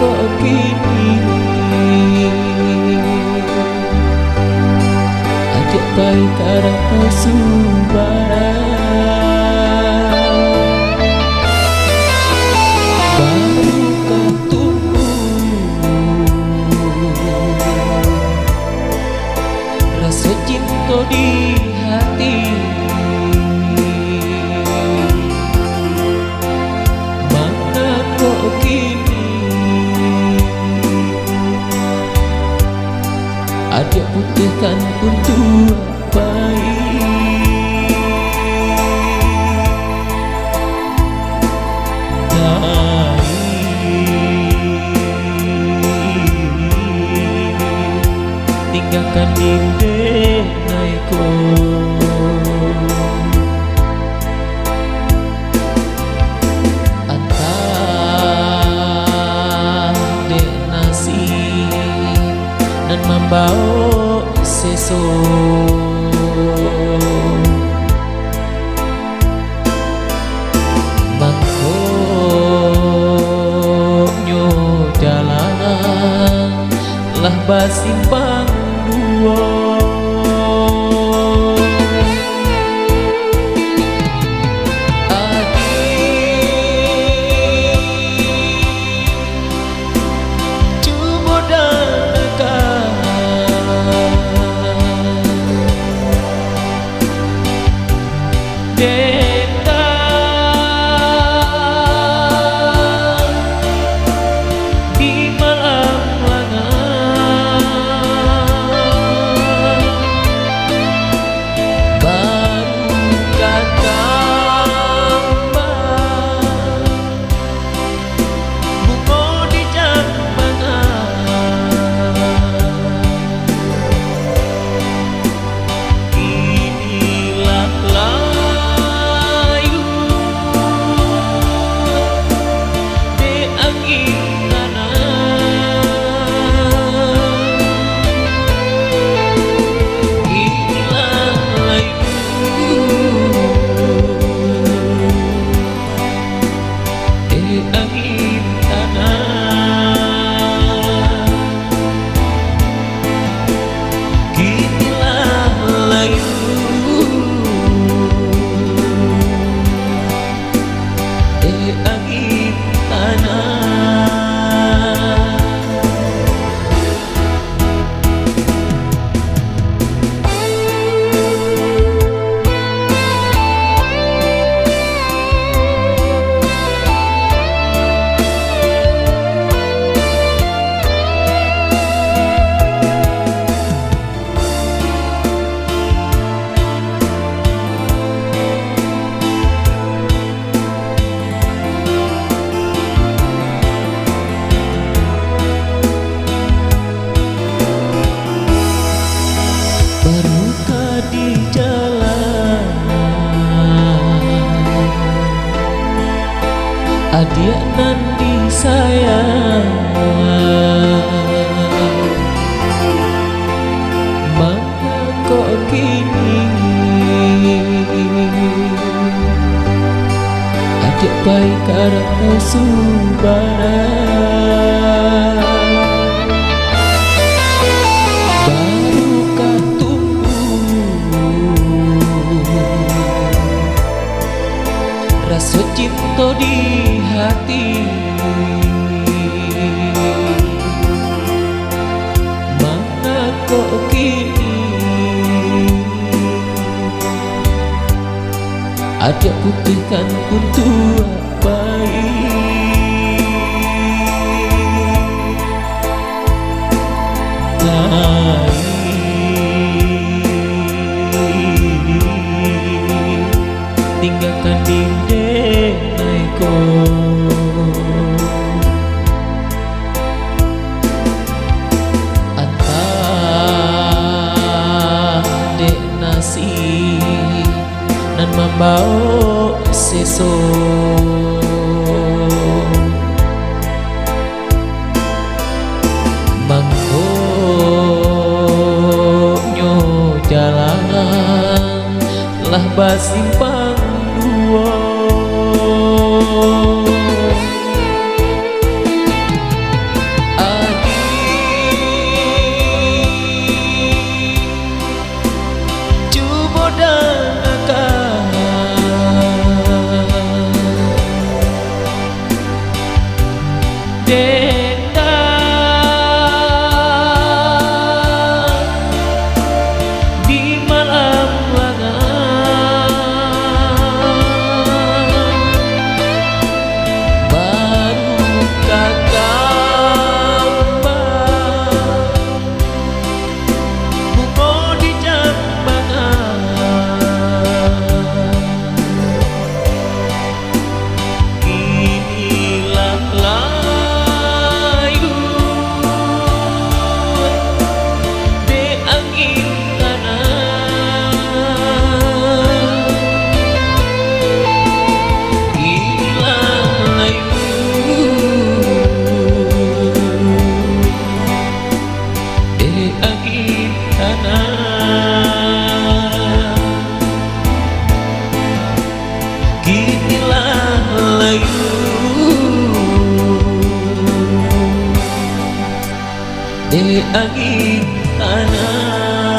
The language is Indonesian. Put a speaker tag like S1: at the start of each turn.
S1: kok kini ajak baik karang kau subara barukah tumbuh rasa cinta di hati. Adik putihkan untuk baik tinggalkan dinding naiko antah dek nasi dan membawa seso mangkonyo jalan lah basimpang dua adik nanti sayang mana kok kini adik baik karang kau subara barukah tumbuh rasa cinta di hati. Mana kok kini adik putihkan untuk baik tinggalkan dinding naiko antah dek nasi dan membawa seso tenda di malam lengang, baru kakambang bungo di jambangan. Inilah layu de angin kanan. Inilah layu de angin kanan. Inilah layu de angin kanan.